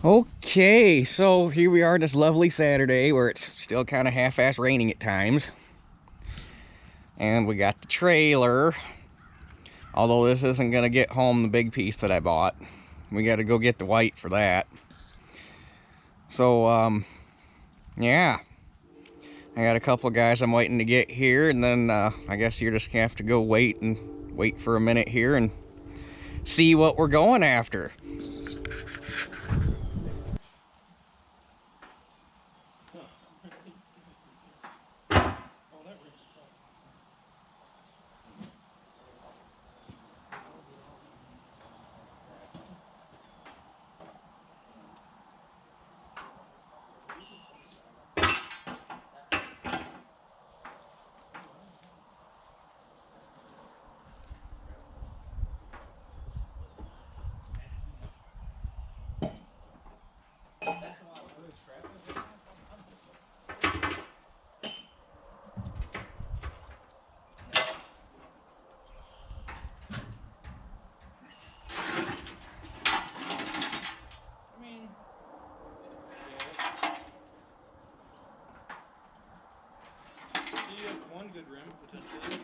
Okay, so here we are this lovely Saturday where it's still kind of half-ass raining at times. And we got the trailer. Although this isn't going to get home the big piece that I bought. We got to go get the white for that. So, yeah. I got a couple of guys I'm waiting to get here, and then I guess you're just going to have to go wait for a minute here and see what we're going after. One good rim, potentially.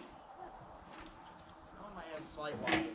One might have a slight wobble.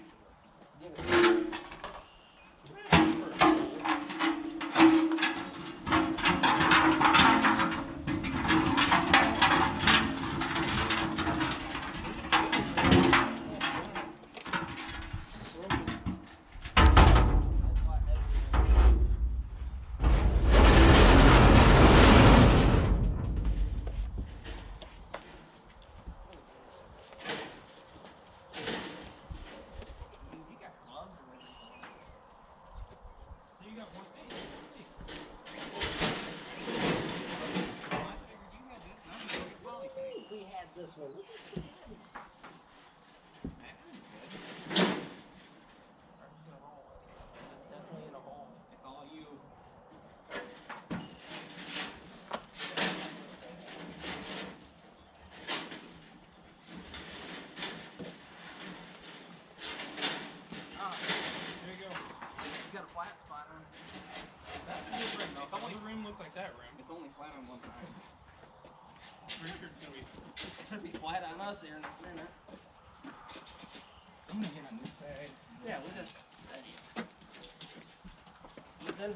This one. It's definitely in a hole. It's all you. There you go. You got a flat spot on. That's a good rim. If the rim looked like that rim, It's only flat on one side. pretty sure it's It'll be flat on us here in a minute. I'm gonna get on this side. Yeah, we'll just steady. Ethan,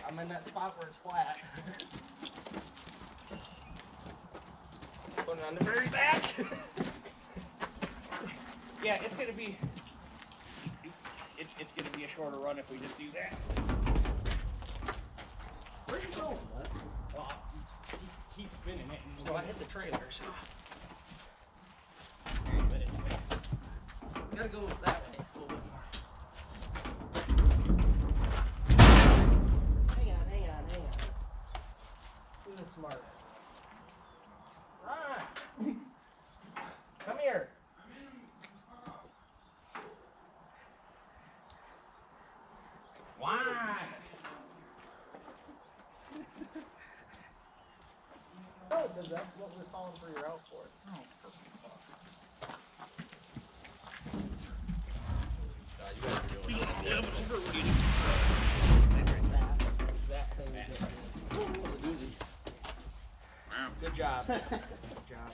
I'm in that spot where it's flat. Put it on the very back. Yeah, it's gonna be. It's gonna be a shorter run if we just do that. Where are you going, bud? Well, keep spinning it. And well, I hit the trailer, so. You gotta go that way a little bit more. Hang on. Do this smart. Right. Come here. Why? Oh, because that's what we're calling for your out for. Oh, perfect. Good job. Good job.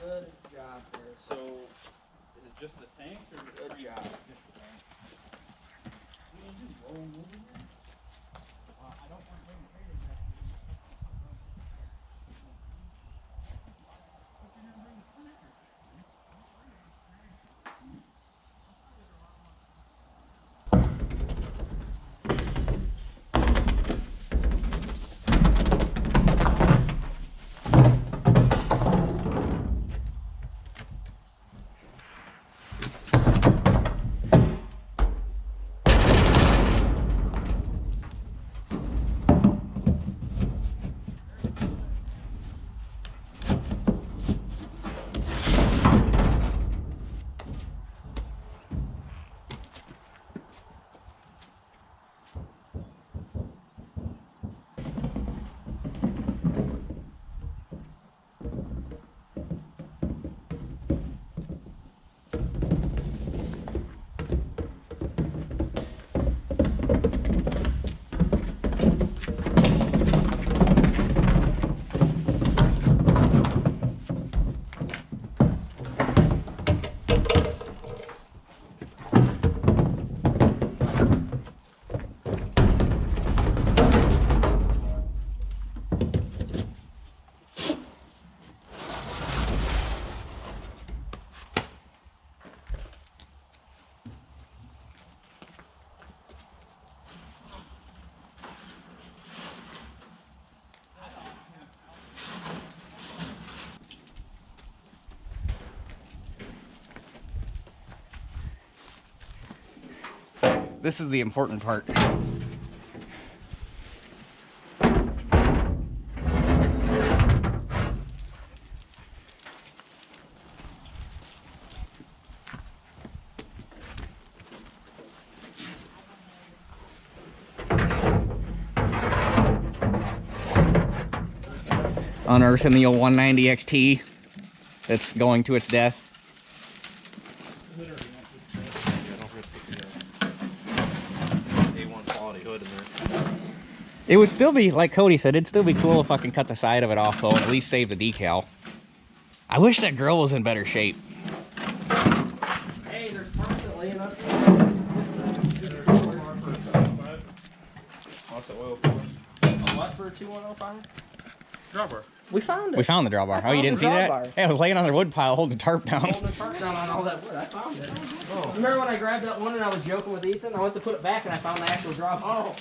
Good job there. So, is it just the tank or Good job. Just the tank. I don't want to bring the trailer back. This is the important part. Unearthing the old 190 XT that's going to its death. It would still be, like Cody said, it'd still be cool if I can cut the side of it off though and at least save the decal. I wish that grill was in better shape. Hey, there's parts that laying up here. Lots of oil for it. What for a 2105? Dropper. We found it. We found the drawbar. Oh, you didn't see that? Yeah, it was laying on the wood pile holding the tarp down. Holding the tarp down on all that wood. I found it. Oh. Remember when I grabbed that one and I was joking with Ethan? I went to put it back and I found the actual drop. Oh.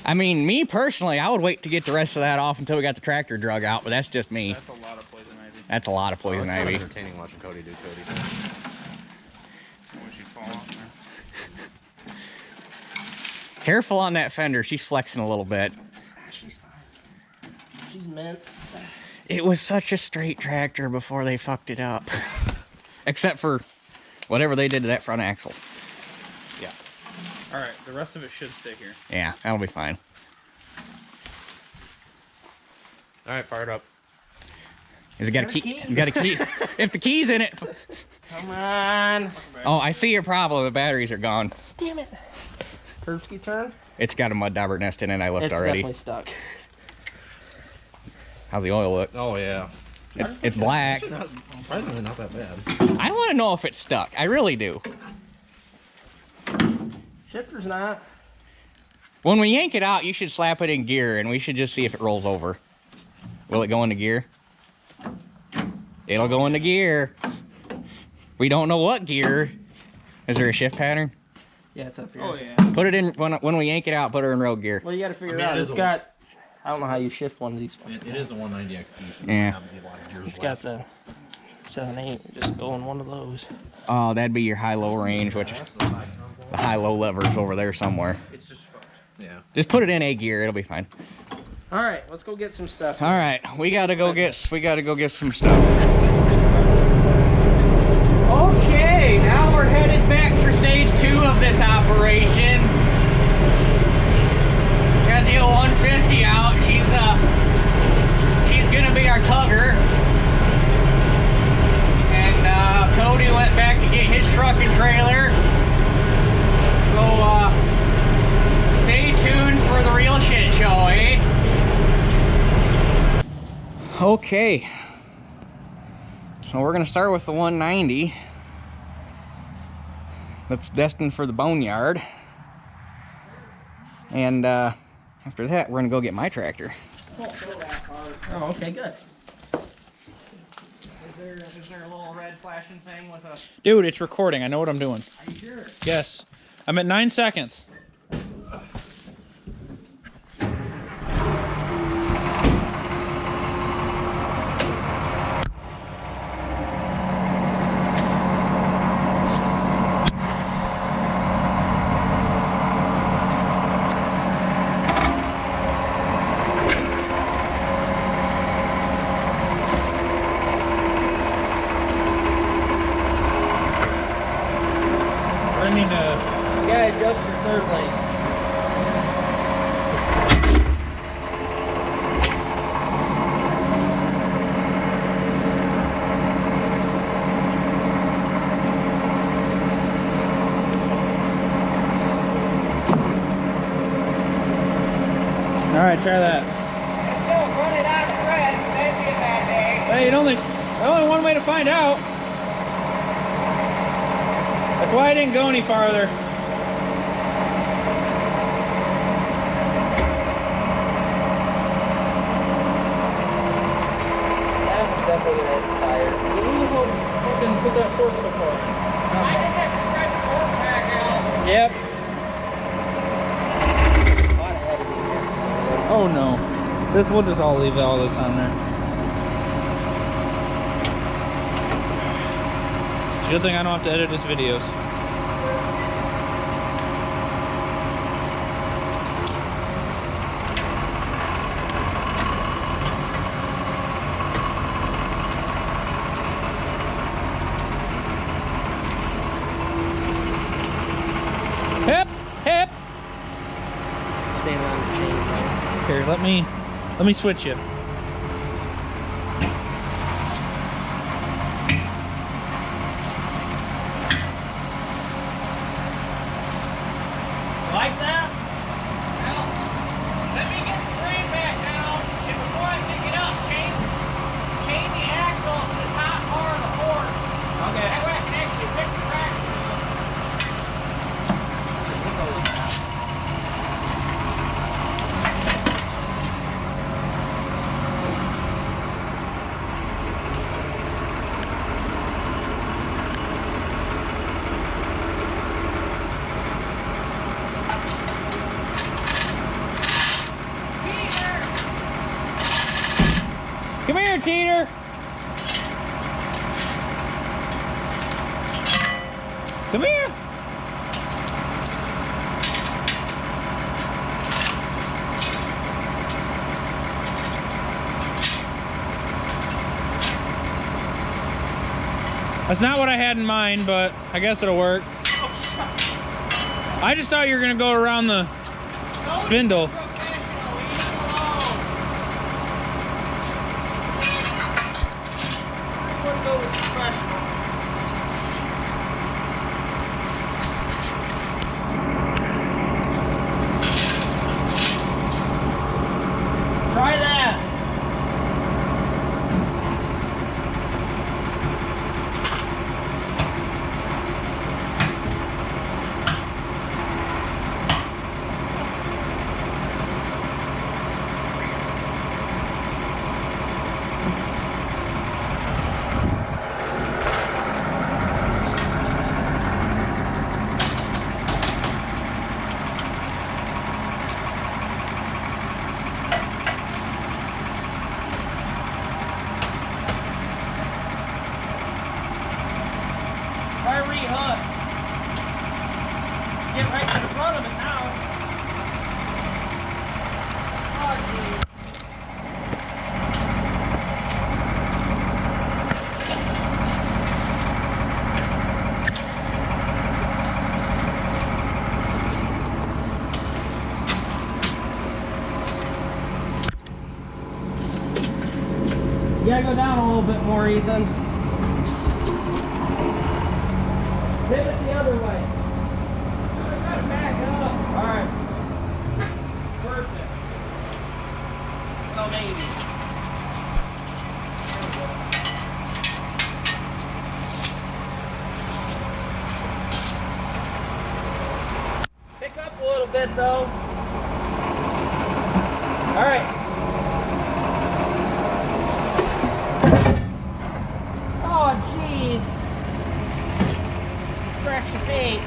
I mean, me personally, I would wait to get the rest of that off until we got the tractor drug out, but that's just me. That's a lot of poison ivy. That's a lot of poison ivy. It's entertaining watching Cody do Cody. I wish you'd fall off there. Careful on that fender. She's flexing a little bit. She's fine. She's mint. It was such a straight tractor before they fucked it up. Except for whatever they did to that front axle. Yeah. All right, the rest of it should stay here. Yeah, that'll be fine. All right, fire it up. Has it got a key? You got a key? If the key's in it. Come on. Oh, I see your problem. The batteries are gone. Damn it. Herbski turn? It's got a mud dauber nest in it. I left It's already. definitely stuck. How's the oil look? Oh yeah. It's black. Surprisingly not that bad. I want to know if it's stuck. I really do. Shifter's not. When we yank it out, you should slap it in gear, and we should just see if it rolls over. Will it go into gear? It'll go into gear. We don't know what gear. Is there a shift pattern? Yeah, it's up here. Oh yeah. Put it in, when we yank it out, put her in road gear. Well, you got to figure I mean, it out. it It's is got, I don't know how you shift one of these. It is a 190 XT. So Yeah. have a lot of gears It's got left. the 7/8. Just go in one of those. Oh, that'd be your high-low range, which the high-low lever's over there somewhere. It's just fucked. Yeah. Just put it in A gear, it'll be fine. All right, let's go get some stuff. All right, we gotta go get some stuff. Okay, now we're headed back for stage 2 of this operation. Got the old 150 out. She's gonna be our tugger. And Cody went back to get his truck and trailer. So stay tuned for the real shit show, eh? Okay, so we're gonna start with the 190 that's destined for the boneyard, and after that we're gonna go get my tractor. Oh, okay, good. Is there a little red flashing thing with a... Dude, it's recording. I know what I'm doing. Are you sure? Yes. I'm at 9 seconds. I mean, You gotta adjust your third lane. all right, try that. Don't run it out of red, that'd be a bad day. Hey, only one way to find out. That's why I didn't go any farther. That was definitely gonna hit the tire. Fucking put that fork so far. I just have to spread the fork back out. Yep. A lot of heavy. Oh no. We'll just all leave all this on there. Good thing I don't have to edit his videos. Hip, hip. Standing on the chain. Here, let me switch you. Like that? Well, let me get the frame back now. And before I pick it up, chain the axle to the top bar of the fork. Okay. That way I can actually pick the traction up. Come here, Teeter. Come here. That's not what I had in mind, but I guess it'll work. I just thought you were gonna go around the spindle. Try that. Try re-hook. Get right to the front of it now. Oh, geez. You gotta go down a little bit more, Ethan. Pivot the other way. Gotta back up. Alright. Perfect. Well, maybe. Pick up a little bit though. Alright. Oh, jeez. Scratch your feet.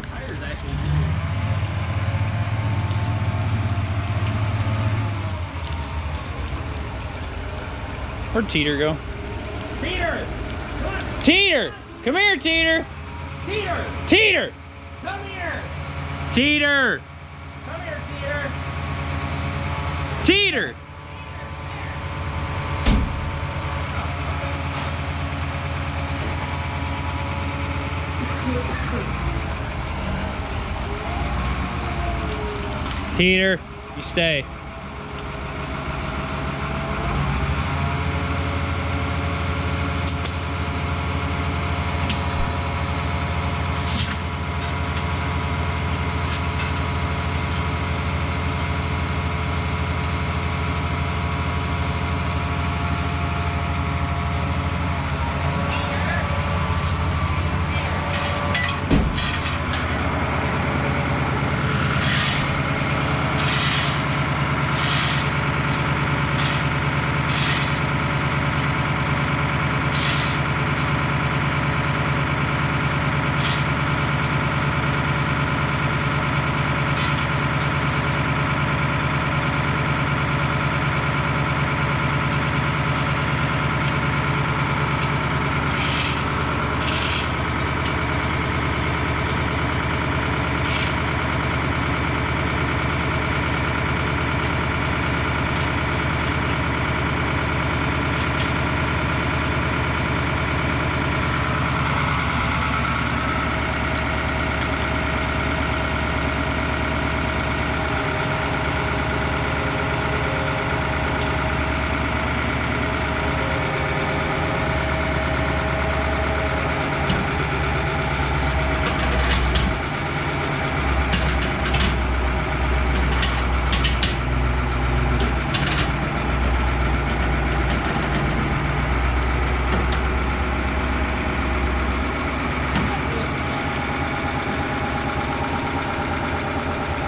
Tires actually. Where'd Teeter go? Peter! Come on! Teeter! Come here, Teeter! Peter! Teeter! Come here! Teeter! Come here, Peter! Teeter! Teeter, you stay.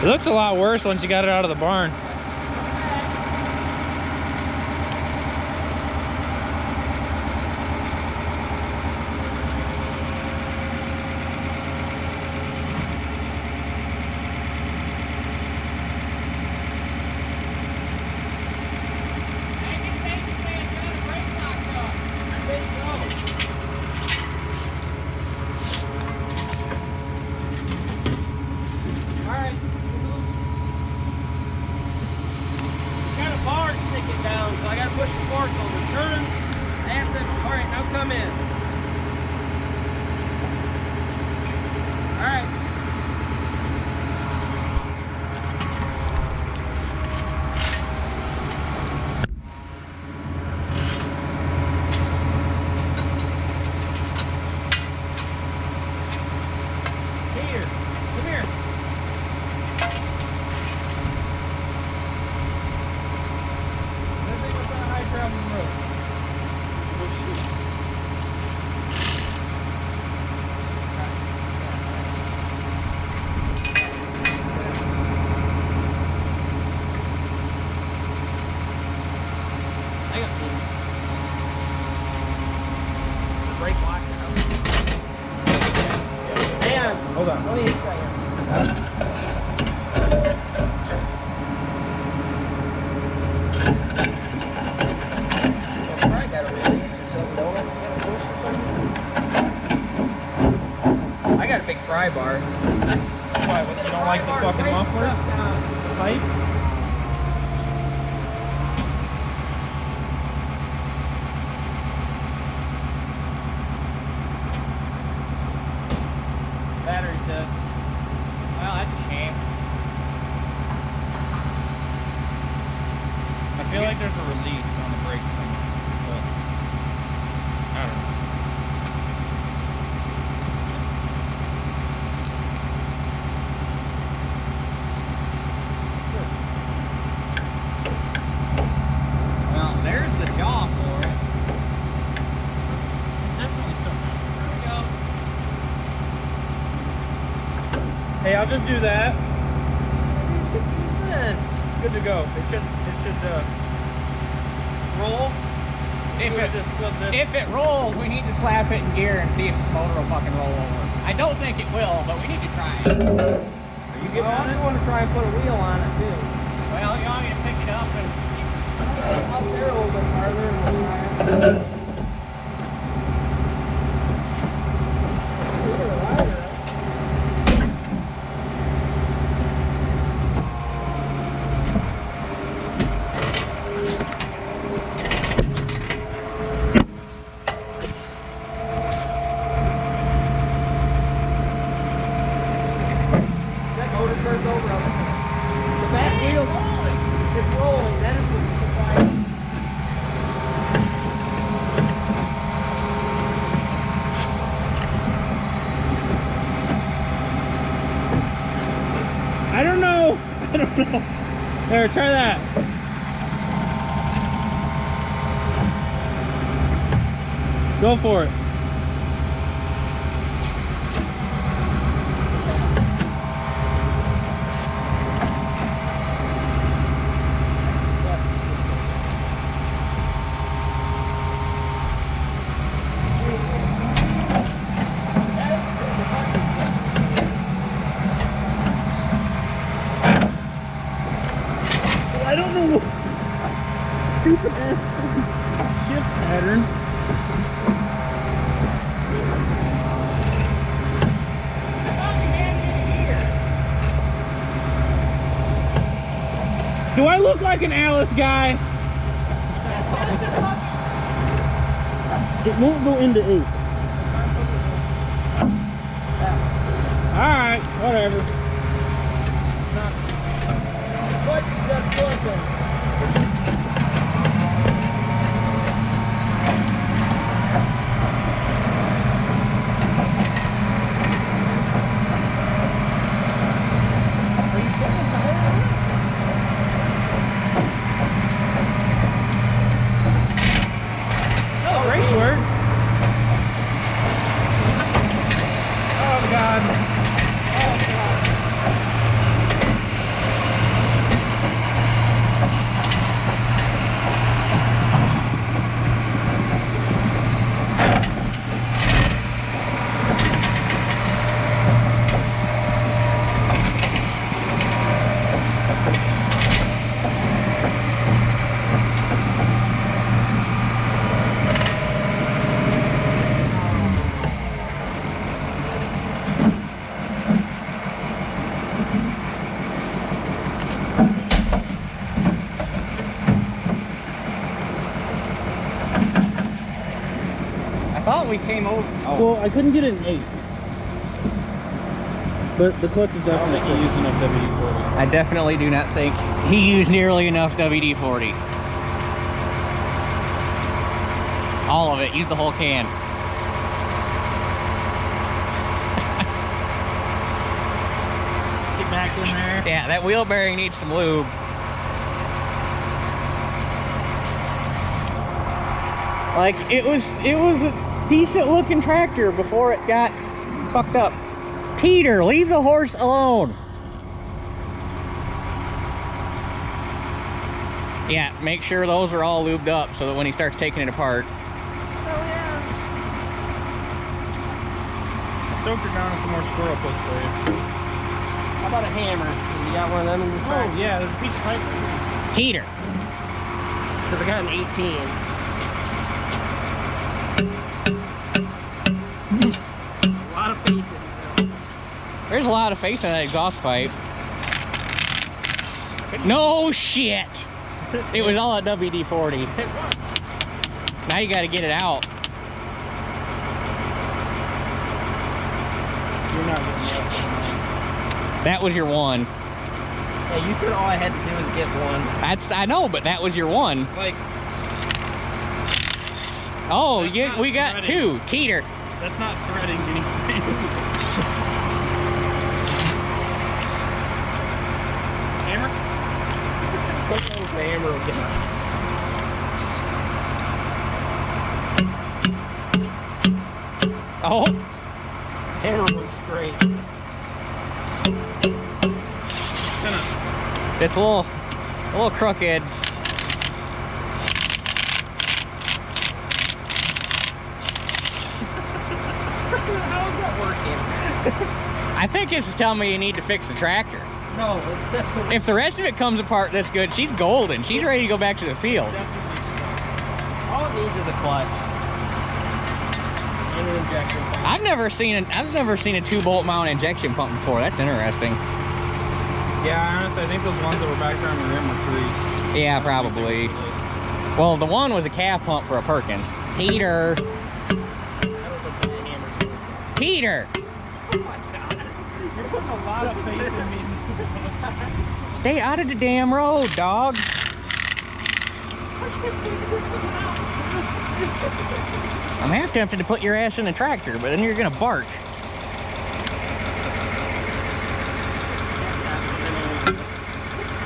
It looks a lot worse once you got it out of the barn. So I gotta push the fork over. Turn. Ask them. Alright, now come in. Alright. Here. Come here. I got food. The brake lock now. And hold on. Let me hit that here. Probably got a release or something, don't it? Push or something? I got a big pry bar. Why? You don't like the fucking muffler? The pipe? Battery dead. Well, that's a shame. I feel like there's a release on the brake somewhere, but I don't know. Well, there's the jaw for it. Definitely something. There we go. Hey, I'll just do that. Jesus. Good to go. It should Roll. If it rolls, we need to slap it in gear and see if the motor will fucking roll over. I don't think it will, but we need to try it. Are you getting I also want to try and put a wheel on it too. Well, you want me to pick it up and... Up there a little bit farther and we'll try it. Turns over on the back wheel. It's rolling. That is what's surprising. I don't know. There, try that. Go for it. I don't know. Stupid ass shift pattern. I thought we had it in Do gear. I look like an Alice guy? It won't go into 8. Alright, whatever. What? Just looking. thought we came over. Oh. Well, I couldn't get it in 8. But the clutch is I don't definitely think he used enough WD-40. I definitely do not think he used nearly enough WD-40. All of it. Use the whole can. Get back in there. Yeah, that wheel bearing needs some lube. Like, it was a decent looking tractor before it got fucked up. Teeter, leave the horse alone. Yeah, make sure those are all lubed up so that when he starts taking it apart. Soaked her down in some more squirrel puss for you. How about a hammer? You got one of them in your truck? Oh, yeah, there's a piece of pipe right here. Teeter. Because I got an 18. A lot of faith in it. There's a lot of face in that exhaust pipe. No shit. It was all at WD-40. It was. Now you got to get it out. You're not getting the rest of them. That was your one. Yeah, you said all I had to do was get one. I know, but that was your one. Like, Oh, That's we got not two. Teeter. That's not threading anything. Hammer? sometimes the hammer will get out. Oh, Hammer works great. it's a little crooked. How is that working? I think this is telling me you need to fix the tractor. No, it's definitely. If the rest of it comes apart that's good, she's golden. She's ready to go back to the field. All it needs is a clutch and an injection pump. I've never seen a 2-bolt mount injection pump before. That's interesting. Yeah, honestly, I think those ones that were back there on the rim were freeze. Yeah, probably. Well, the one was a calf pump for a Perkins. Teeter. Teeter. Oh my god. You're putting a lot of faith in me. Stay out of the damn road, dog. I'm half tempted to put your ass in the tractor, but then you're gonna bark.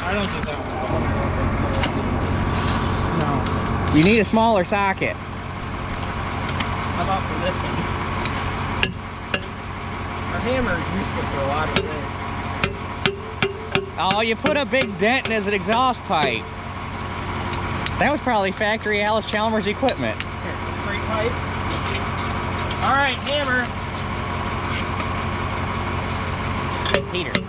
I don't think that one. No. You need a smaller socket. How about for this one? Our hammer is useful for a lot of things. Oh, you put a big dent in his exhaust pipe. That was probably factory Alice Chalmers equipment. Here, a straight pipe. All right, hammer. Peter. Should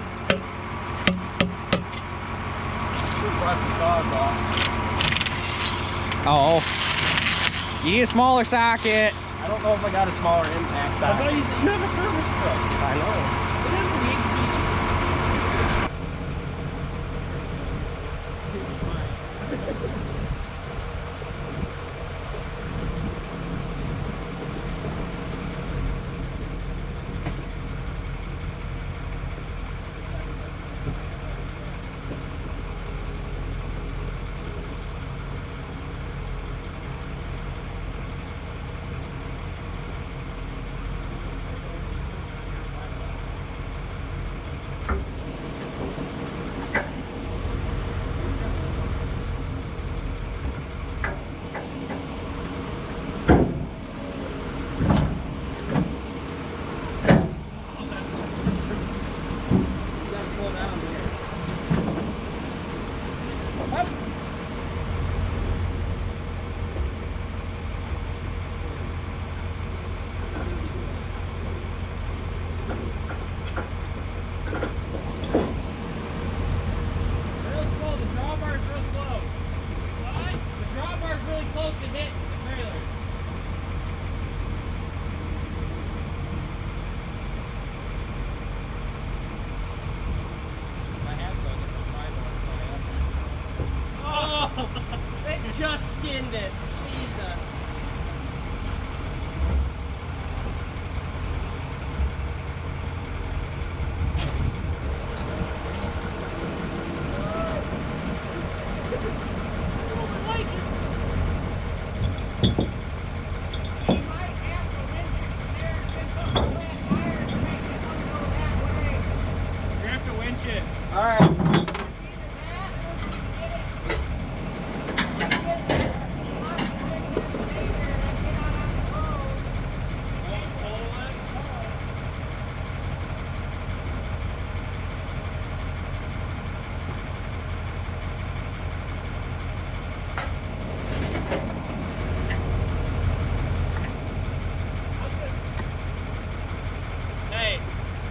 brush the saws off. Oh. You need a smaller socket. I don't know if I got a smaller impact I socket. thought you have a service truck. I know.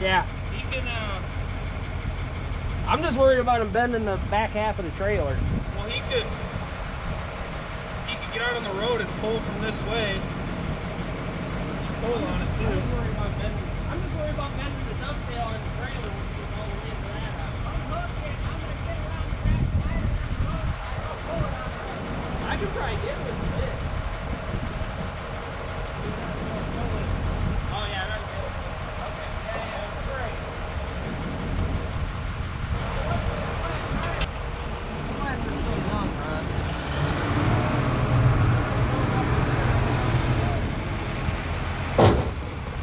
Yeah. He can, I'm just worried about him bending the back half of the trailer. well, he could get out on the road and pull from this way. Pull on it too. I'm just worried about bending the dovetail in the trailer when we get all the way into that house. I could probably get with the lid. Oh yeah, that's good. Okay, yeah, that's great. I'm glad we're still young, Ron. I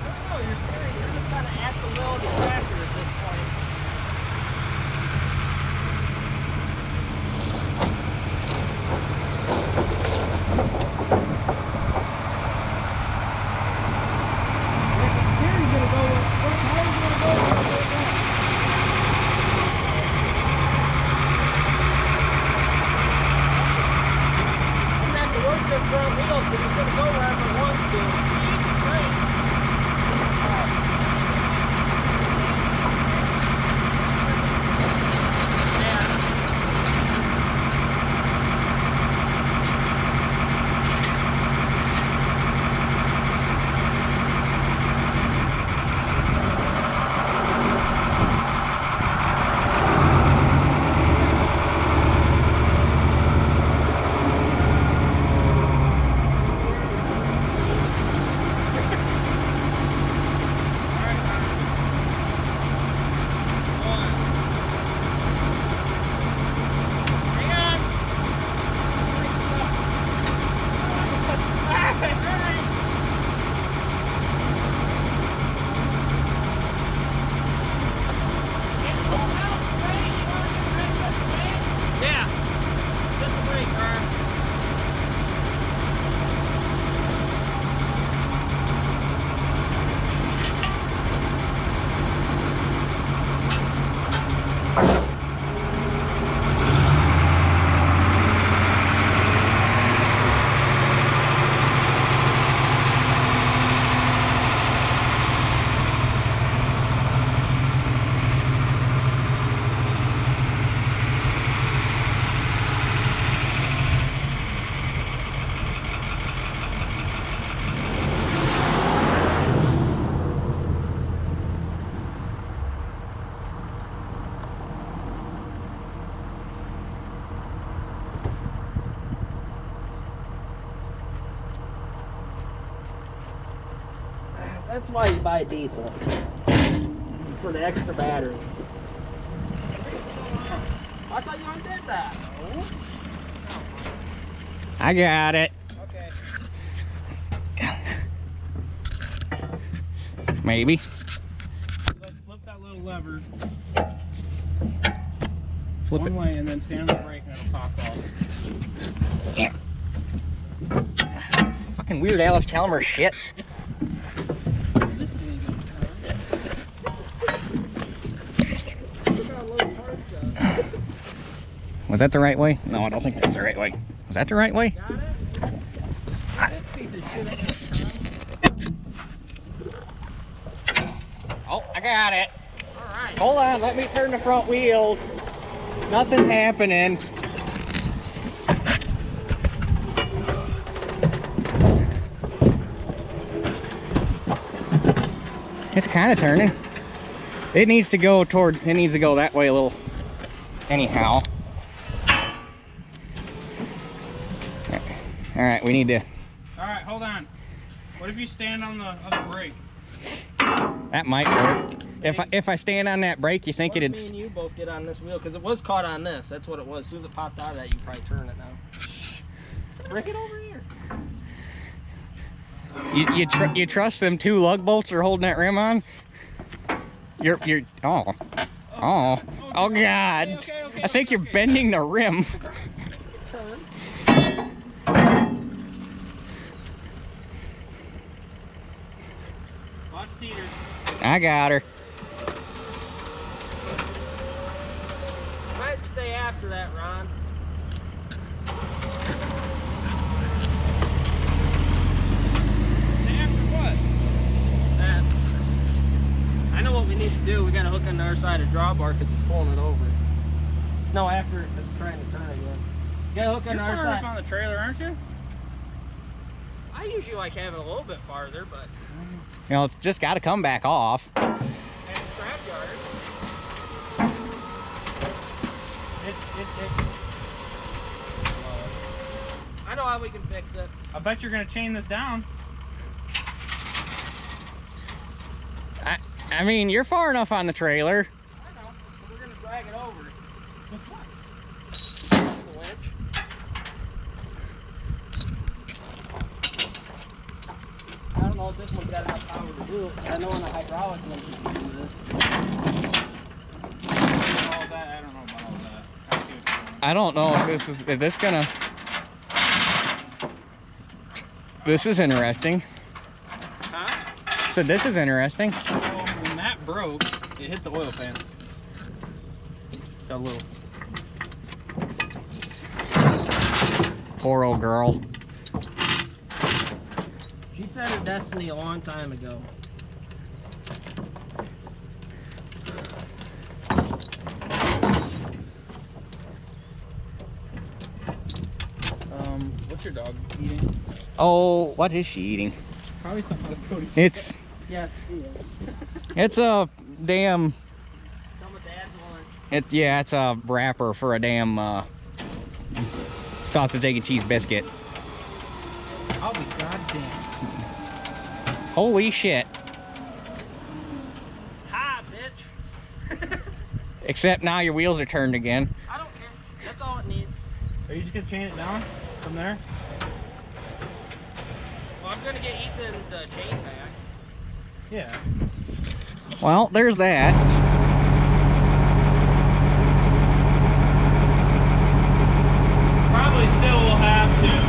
don't know, you're just kind of at the will of the tractor at this point. That's why you buy diesel. For the extra battery. I thought you undid that. I got it. Okay. Maybe. Flip that little lever Flip one it. way and then stand on the brake and it'll pop off. Yeah. Fucking weird Alice Chalmers shit. This thing ain't gonna turn. Was that the right way? No, I don't think that's the right way. Was that the right way? Got it? Oh, I got it. Alright. Hold on, let me turn the front wheels. Nothing's happening. It's kind of turning. It needs to go that way a little anyhow. All right, we need to. Alright, hold on. What if you stand on the other brake? That might work. If I stand on that brake, you think What if it'd. me and you both get on this wheel? Because it was caught on this. That's what it was. As soon as it popped out of that, you probably turn it now. Bring it over here. You trust them two lug bolts are holding that rim on? Oh God! Okay, I think you're bending the rim. Turn. Watch Peter. I got her. Might stay after that, Ron. After what? That. I know what we need to on the other side of the drawbar because it's pulling it over. No, after it's trying to turn again. You gotta hook on You're the other far enough side. on the trailer, aren't you? I usually like having it a little bit farther, but You know, it's just got to come back off. at the scrapyard, I know how we can fix it. I bet you're gonna chain this down. I mean, you're far enough on the trailer. I know. But we're gonna drag it over. With what? The winch. I don't know if this one's got enough power to do it. I know on the hydraulic one you can do this. All that, I don't know about all that. I see what you're doing. I don't know if this gonna. This is interesting. Huh? So this is interesting. So when that broke, it hit the oil pan. Got a little. Poor old girl. She set her destiny a long time ago. What's your dog eating? Oh, what is she eating? Probably something with Cody. It's Yes, she is. it's a damn. Some of Dad's lunch. It's a wrapper for a damn sausage, egg, and cheese biscuit. I'll be goddamn. Holy shit! Hi, bitch. Except now your wheels are turned again. I don't care. That's all it needs. Are you just gonna chain it down from there? Well, I'm gonna get Ethan's chain back. Yeah. Well, there's that. Probably still will have to.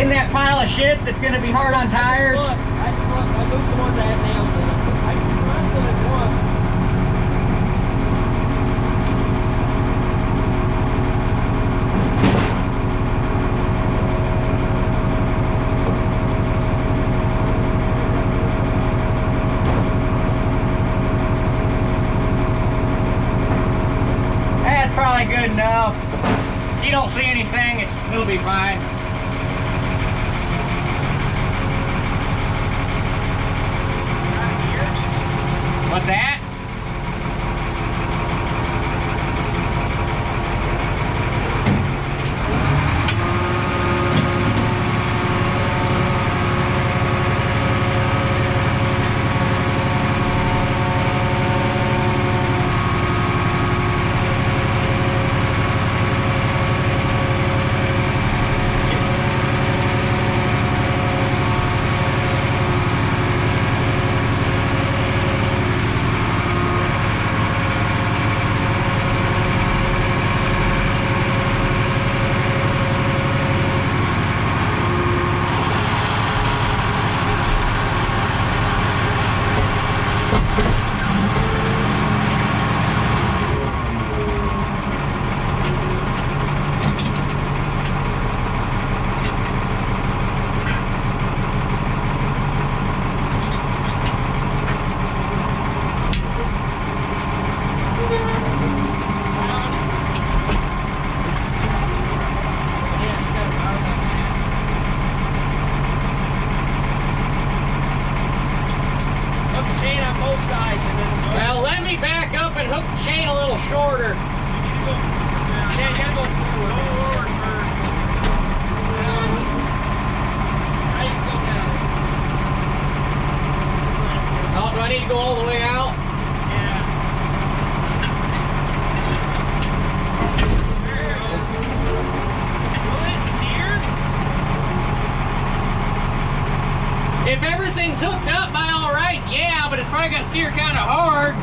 in that pile of shit that's gonna be hard on tires? I moved the ones that had nails in them. I pressed them at once. That's probably good enough. If you don't see anything, it'll be fine. What's that? Well, let me back up and hook the chain a little shorter. Yeah, you gotta go forward first. Now you can go down. Oh, do I need to go all the way out? Yeah. There you go. Will it steer? If everything's hooked up by all rights, yeah, but it's probably gonna steer kind of hard.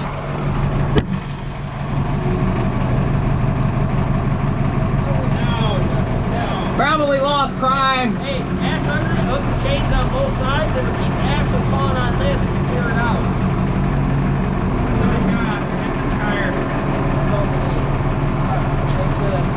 No. Probably lost prime. Hey, after hook the chains on both sides and keep the axle taut on this and steer it out. That's all we got. Hit this tire. That's all we need. Alright, that's it.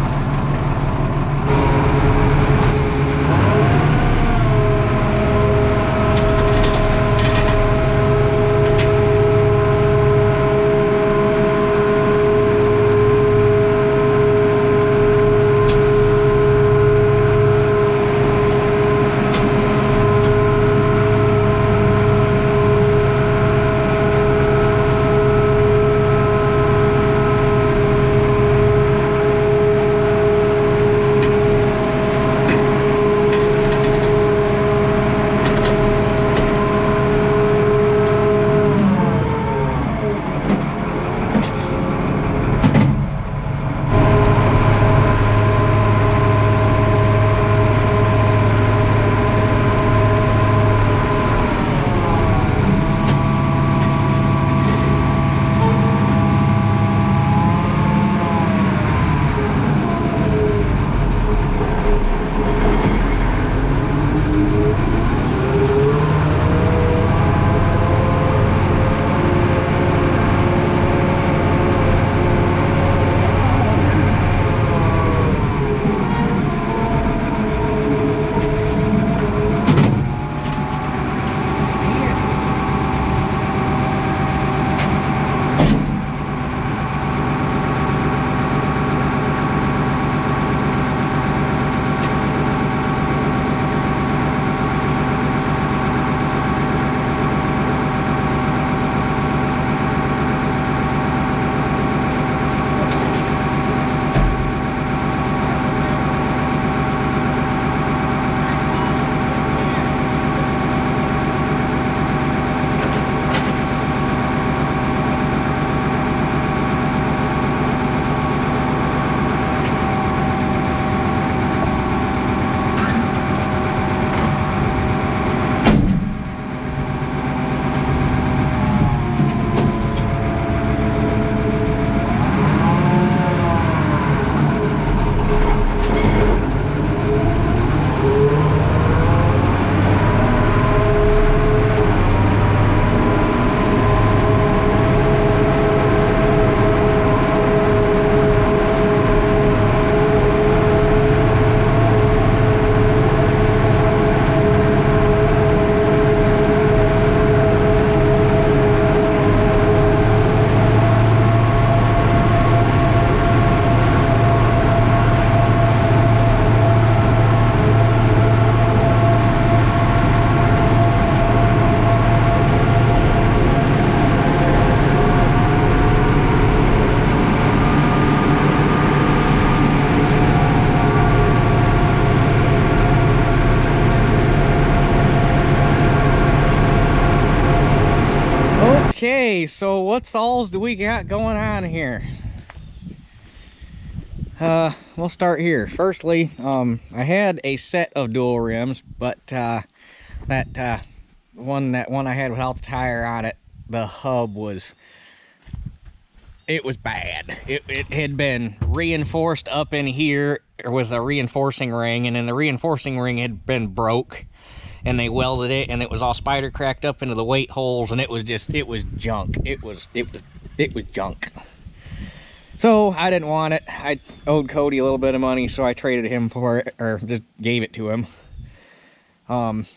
Okay, so what alls do we got going on here? We'll start here. Firstly, I had a set of dual rims, but that one I had without the tire on it, the hub was bad. It had been reinforced up in here with a reinforcing ring, and then the reinforcing ring had been broke, and they welded it, and it was all spider cracked up into the weight holes, and it was junk. It was junk. So I didn't want it. I owed Cody a little bit of money, so I traded him for it, or just gave it to him.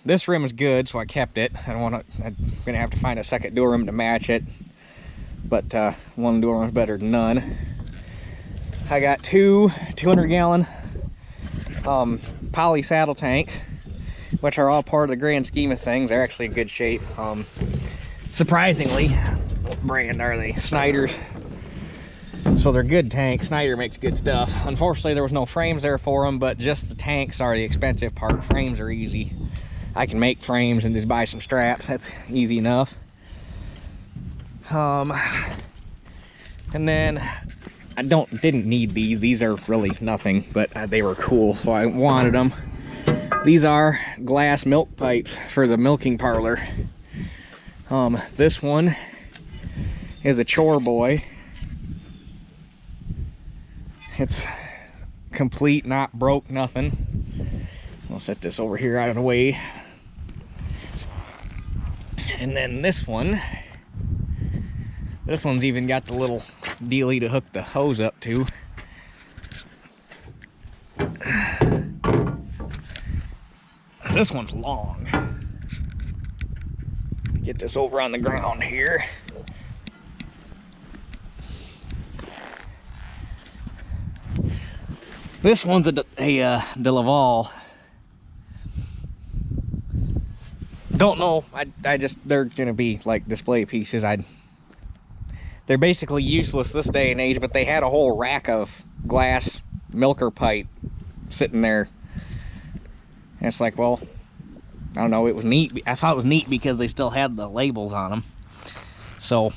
This rim is good, so I kept it. I'm gonna have to find a second dual rim to match it, but one dual rim is better than none. I got two 200-gallon poly saddle tanks, which are all part of the grand scheme of things. They're actually in good shape. Surprisingly, what brand are they? Snyder's. So they're good tanks. Snyder makes good stuff. Unfortunately, there was no frames there for them, but just the tanks are the expensive part. Frames are easy. I can make frames and just buy some straps. That's easy enough. And then I didn't need these. These are really nothing, but they were cool, so I wanted them. These are glass milk pipes for the milking parlor. This one is a chore boy. It's complete, not broke, nothing. I'll set this over here out of the way. And then this one's even got the little dealie to hook the hose up to. This one's long. Get this over on the ground here. This one's a De Laval. Don't know. I just, they're gonna be like display pieces. They're basically useless this day and age, but they had a whole rack of glass milker pipe sitting there. And it's like, well, I don't know, it was neat. I thought it was neat because they still had the labels on them. So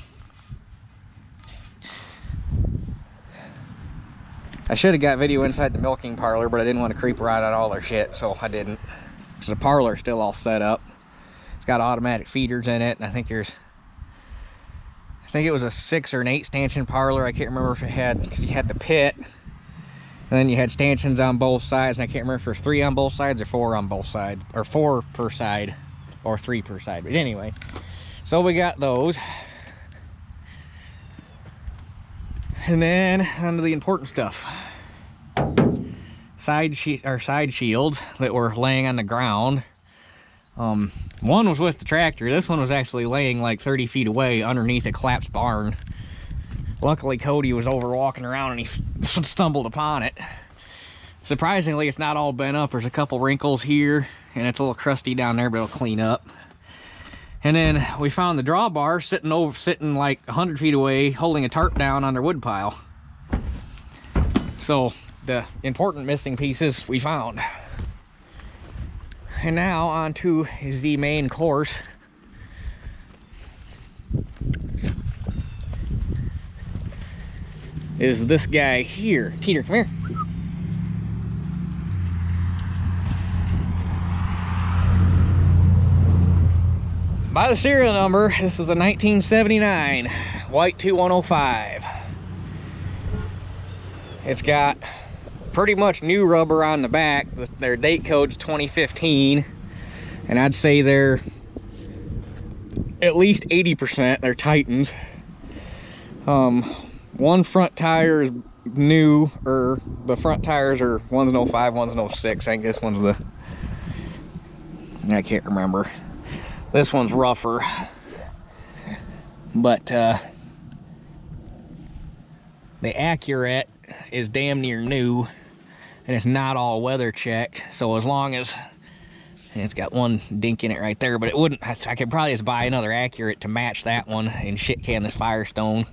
I should have got video inside the milking parlor, but I didn't want to creep around on all their shit, so I didn't. Because the parlor's still all set up. It's got automatic feeders in it, and I think it was a 6 or an 8 stanchion parlor. I can't remember if it had, because you had the pit, and then you had stanchions on both sides, and I can't remember if there's 3 on both sides or 4 on both sides, or 4 per side, or 3 per side. But anyway, so we got those. And then onto the important stuff. Side shields that were laying on the ground. One was with the tractor. This one was actually laying like 30 feet away underneath a collapsed barn. Luckily, Cody was over walking around and he stumbled upon it. Surprisingly, it's not all bent up. There's a couple wrinkles here, and it's a little crusty down there, but it'll clean up. And then we found the drawbar sitting like 100 feet away, holding a tarp down on their wood pile. So the important missing pieces we found. And now on to the main course. Is this guy here. Peter, come here. By the serial number, this is a 1979 white 2105. It's got pretty much new rubber on the back. Their date code's 2015, and I'd say they're at least 80%. They're Titans. One front tire is new, or the front tires are, one's an 05, one's an 06. I think this one's I can't remember. This one's rougher, but the Accurate is damn near new, and it's not all weather checked. So as long as, and it's got one dink in it right there, but it wouldn't, I could probably just buy another Accurate to match that one and shit can this Firestone.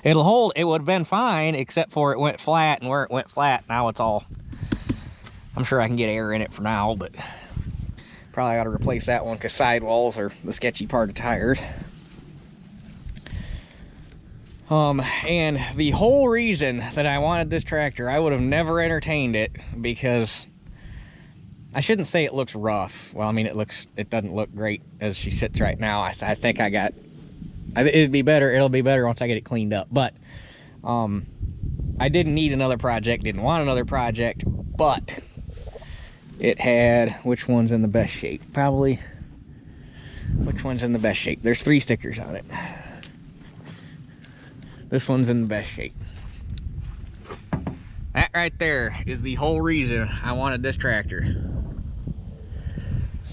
It'll hold, it would have been fine, except for it went flat, and where it went flat, now it's all, I'm sure I can get air in it for now, but probably ought to replace that one because sidewalls are the sketchy part of tires. And the whole reason that I wanted this tractor, I would have never entertained it because I shouldn't say it looks rough. Well, I mean, it doesn't look great as she sits right now. I think it'll be better once I get it cleaned up. But I didn't need another project, didn't want another project, but it had, which one's in the best shape? Probably, which one's in the best shape? There's 3 stickers on it. This one's in the best shape. That right there is the whole reason I wanted this tractor.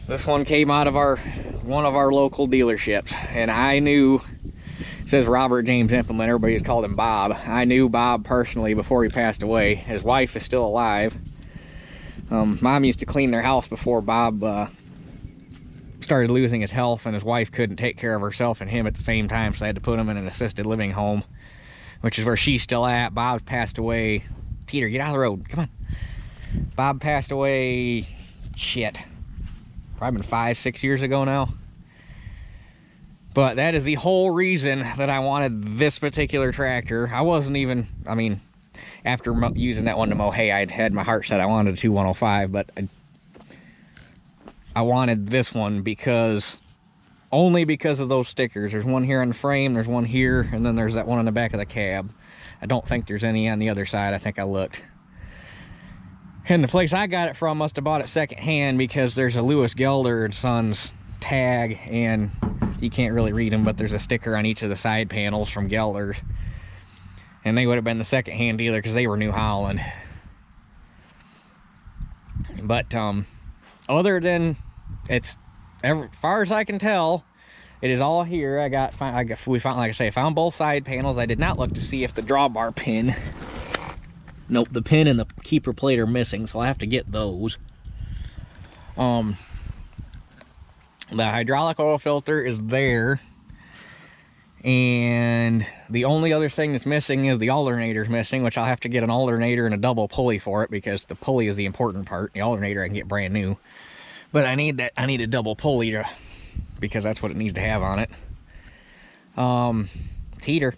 This one came out of one of our local dealerships, and I knew, it says Robert James Implement, everybody just called him Bob. I knew Bob personally before he passed away. His wife is still alive. Mom used to clean their house before Bob started losing his health, and his wife couldn't take care of herself and him at the same time, so they had to put him in an assisted living home, which is where she's still at. Bob passed away. Teeter, get out of the road. Come on. Bob passed away, shit, probably been 5-6 years ago now. But that is the whole reason that I wanted this particular tractor. I wasn't even, I mean, after using that one to mow hay, I'd had my heart set I wanted a 2105, but I wanted this one only because of those stickers. There's one here on the frame, there's one here, and then there's that one on the back of the cab. I don't think there's any on the other side. I think I looked. And the place I got it from must have bought it secondhand, because there's a Lewis Gelder and Sons tag, and you can't really read them, but there's a sticker on each of the side panels from Gelder's. And they would have been the secondhand dealer because they were New Holland. But other than, as far as I can tell, it is all here. We found, like I say, I found both side panels. I did not look to see if the drawbar pin, nope, the pin and the keeper plate are missing, so I'll have to get those. The hydraulic oil filter is there, and the only other thing that's missing is the alternator's missing, which I'll have to get an alternator and a double pulley for it, because the pulley is the important part. The alternator I can get brand new, but I need a double pulley because that's what it needs to have on it. Heater.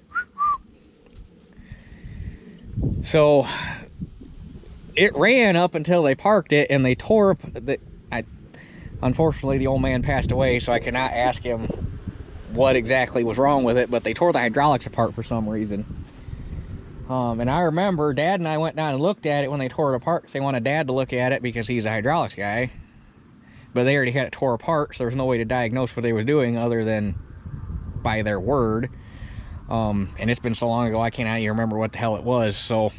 So it ran up until they parked it, and they tore up unfortunately the old man passed away, so I cannot ask him what exactly was wrong with it, but they tore the hydraulics apart for some reason. And I remember Dad and I went down and looked at it when they tore it apart, because they wanted Dad to look at it because he's a hydraulics guy, but they already had it tore apart, so there was no way to diagnose what they were doing other than by their word. And it's been so long ago I can't even remember what the hell it was. So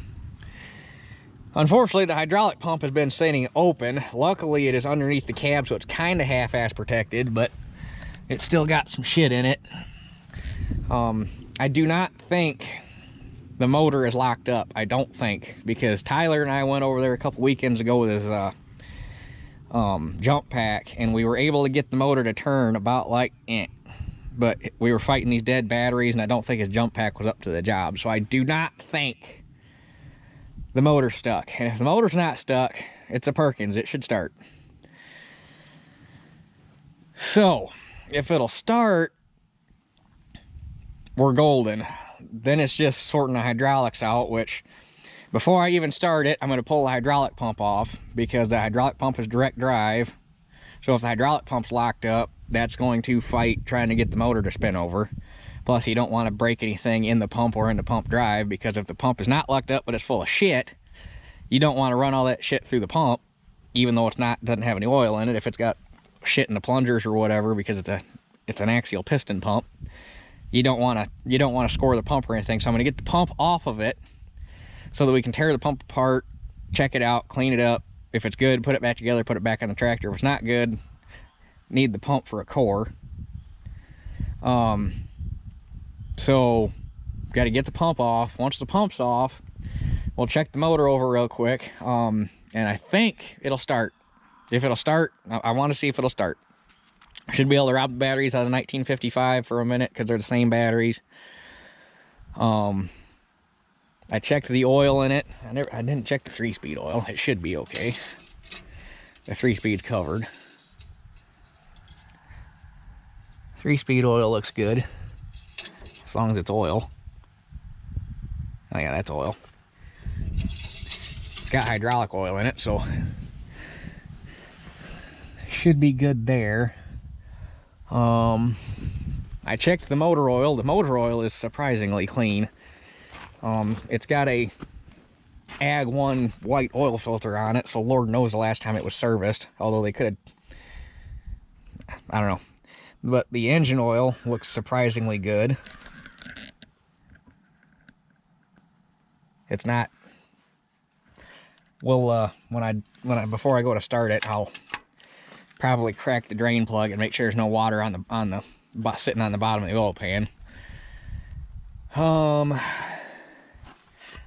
unfortunately the hydraulic pump has been sitting open. Luckily it is underneath the cab, so it's kind of half-ass protected, but it's still got some shit in it. I do not think the motor is locked up. I don't think, because Tyler and I went over there a couple weekends ago with his jump pack, and we were able to get the motor to turn about like but we were fighting these dead batteries, and I don't think his jump pack was up to the job. So I do not think the motor's stuck. And if the motor's not stuck, it's a Perkins. It should start. So if it'll start, we're golden. Then it's just sorting the hydraulics out, which before I even start it, I'm going to pull the hydraulic pump off, because the hydraulic pump is direct drive. So if the hydraulic pump's locked up, that's going to fight trying to get the motor to spin over. Plus, you don't want to break anything in the pump or in the pump drive, because if the pump is not locked up but it's full of shit, you don't want to run all that shit through the pump, even though doesn't have any oil in it. If it's got shit in the plungers or whatever, because it's an axial piston pump, you don't want to score the pump or anything. So I'm going to get the pump off of it so that we can tear the pump apart, check it out, clean it up. If it's good, put it back together, put it back on the tractor. If it's not good, need the pump for a core. So got to get the pump off. Once the pump's off, we'll check the motor over real quick, and I think it'll start. If it'll start, I want to see if it'll start. Should be able to rob the batteries out of the 1955 for a minute, because they're the same batteries. I checked the oil in it. I didn't check the 3-speed oil. It should be okay. The 3-speed's covered. 3-speed oil looks good, as long as it's oil. Oh yeah, that's oil. It's got hydraulic oil in it, so should be good there. I checked the motor oil. The motor oil is surprisingly clean. It's got a Ag 1 white oil filter on it, so Lord knows the last time it was serviced, although they could have, I don't know. But the engine oil looks surprisingly good. It's not, well, before I go to start it, I'll probably crack the drain plug and make sure there's no water sitting on the bottom of the oil pan.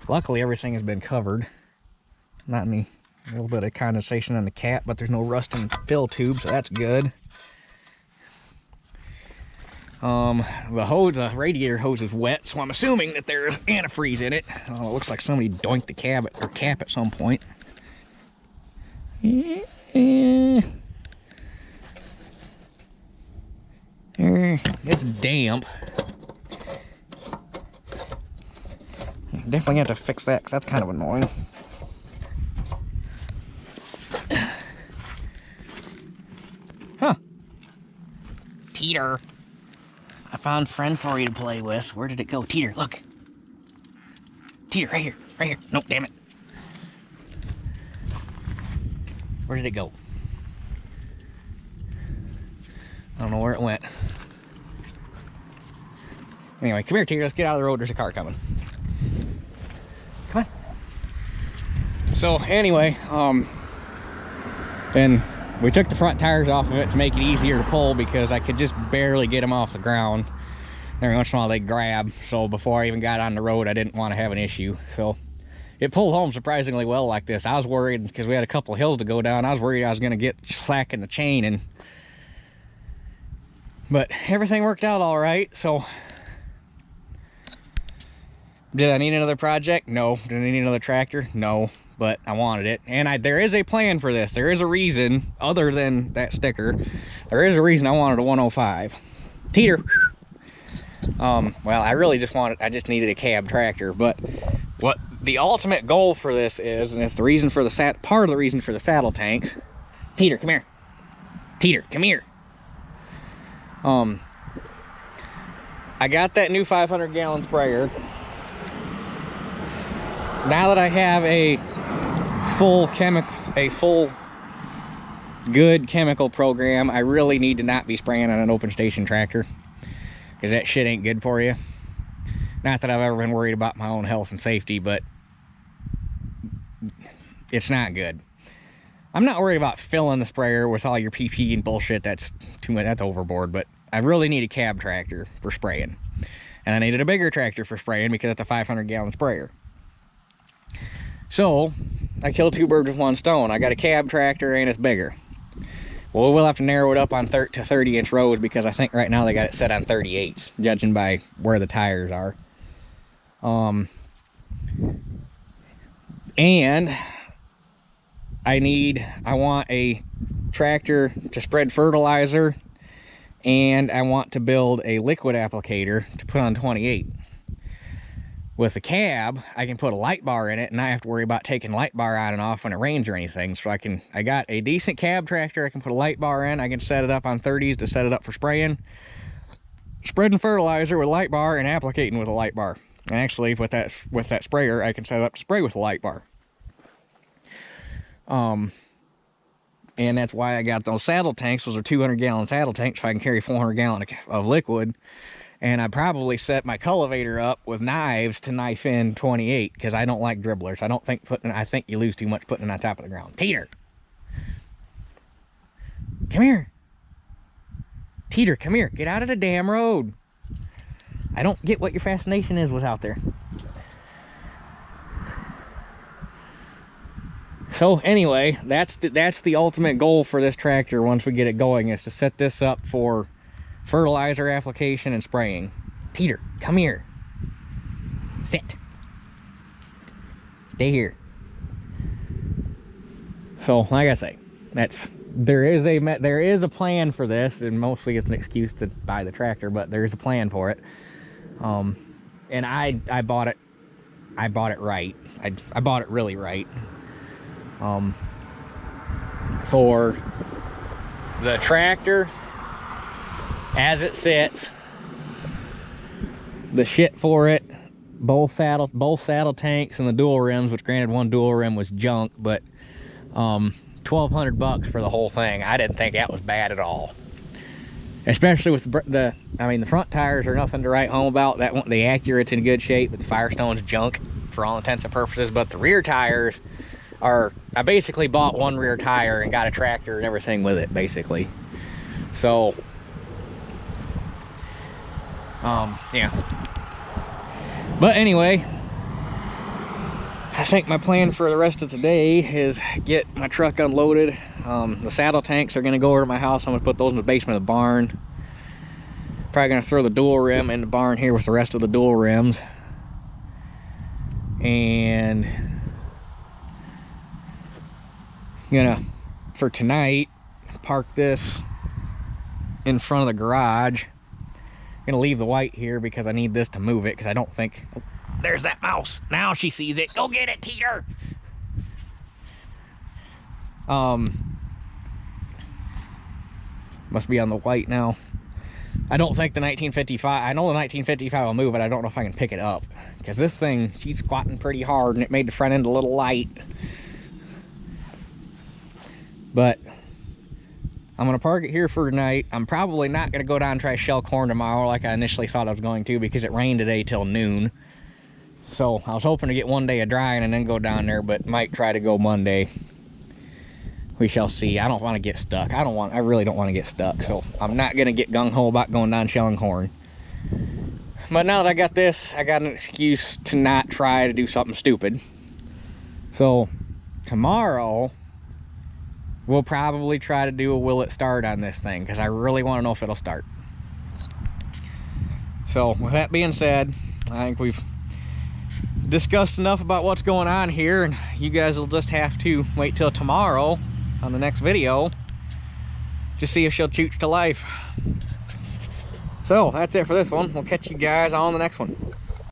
Luckily everything has been covered. Not any, a little bit of condensation on the cap, but there's no rust in the fill tube, so that's good. The radiator hose is wet, so I'm assuming that there's antifreeze in it. Oh, it looks like somebody doinked the cap at some point. It's damp. Definitely have to fix that because that's kind of annoying. Huh. Teeter. I found a friend for you to play with. Where did it go? Teeter, look. Teeter, right here. Right here. Nope, damn it. Where did it go? I don't know where it went. Anyway, come here, Teeter. Let's get out of the road. There's a car coming. Come on. So anyway, then we took the front tires off of it to make it easier to pull because I could just barely get them off the ground. Every once in a while they grab. So before I even got on the road, I didn't want to have an issue. So it pulled home surprisingly well like this. I was worried because we had a couple of hills to go down. I was worried I was going to get slack in the chain, but everything worked out all right. So did I need another project? No. Did I need another tractor? No. But I wanted it. And there is a plan for this. There is a reason, other than that sticker. There is a reason I wanted a 105. Teeter. Well, I just needed a cab tractor. But what the ultimate goal for this is, and it's the reason for part of the reason for the saddle tanks. Teeter, come here. Teeter, come here. I got that new 500-gallon sprayer. Now that I have a full good chemical program, I really need to not be spraying on an open station tractor, because that shit ain't good for you. Not that I've ever been worried about my own health and safety, but it's not good. I'm not worried about filling the sprayer with all your PP and bullshit. That's too much. That's overboard. But I really need a cab tractor for spraying, and I needed a bigger tractor for spraying because it's a 500-gallon sprayer. So I killed two birds with one stone. I got a cab tractor and it's bigger. Well, we'll have to narrow it up on to 30-inch roads, because I think right now they got it set on 38s, judging by where the tires are. And I want a tractor to spread fertilizer, and I want to build a liquid applicator to put on 28. With the cab, I can put a light bar in it and not have to worry about taking light bar on and off when it rains or anything. So I got a decent cab tractor I can put a light bar in. I can set it up on 30s to set it up for spraying, spreading fertilizer with a light bar, and applicating with a light bar. And actually with that sprayer, I can set it up to spray with a light bar. And that's why I got those saddle tanks. Those are 200-gallon saddle tanks, so I can carry 400 gallon of liquid. And I probably set my cultivator up with knives to knife in 28, because I don't like dribblers. I think you lose too much putting it on top of the ground. Teeter, come here. Teeter, come here. Get out of the damn road. I don't get what your fascination is with out there. So anyway, that's the ultimate goal for this tractor once we get it going, is to set this up for fertilizer application and spraying. Teeter, come here. Sit. Stay here. So, like I say, there is a plan for this, and mostly it's an excuse to buy the tractor, but there is a plan for it. And I bought it I bought it right. I bought it really right. For the tractor, as it sits, the shit for it, both saddle tanks and the dual rims, which granted one dual rim was junk, but $1,200 for the whole thing. I didn't think that was bad at all. Especially with the front tires are nothing to write home about. That one, the Accurate's in good shape, but the Firestone's junk for all intents and purposes. But the rear tires are, I basically bought one rear tire and got a tractor and everything with it, basically. So, yeah. But anyway, I think my plan for the rest of today is get my truck unloaded. The saddle tanks are going to go over to my house. I'm going to put those in the basement of the barn. Probably going to throw the dual rim in the barn here with the rest of the dual rims. And I'm going to, for tonight, park this in front of the garage. I'm going to leave the white here because I need this to move it, because I don't think... Oh, there's that mouse. Now she sees it. Go get it, Teeter. Must be on the white now. I don't think the 1955... I know the 1955 will move it. I don't know if I can pick it up, because this thing, she's squatting pretty hard, and it made the front end a little light. But I'm going to park it here for tonight. I'm probably not going to go down and try shell corn tomorrow like I initially thought I was going to, because it rained today till noon. So I was hoping to get one day of drying and then go down there, but might try to go Monday. We shall see. I don't want to get stuck. I really don't want to get stuck. So I'm not going to get gung-ho about going down shelling corn. But now that I got this, I got an excuse to not try to do something stupid. So tomorrow, we'll probably try to do a will it start on this thing, because I really want to know if it'll start. So with that being said, I think we've discussed enough about what's going on here, and you guys will just have to wait till tomorrow on the next video to see if she'll chooch to life. So that's it for this one. We'll catch you guys on the next one.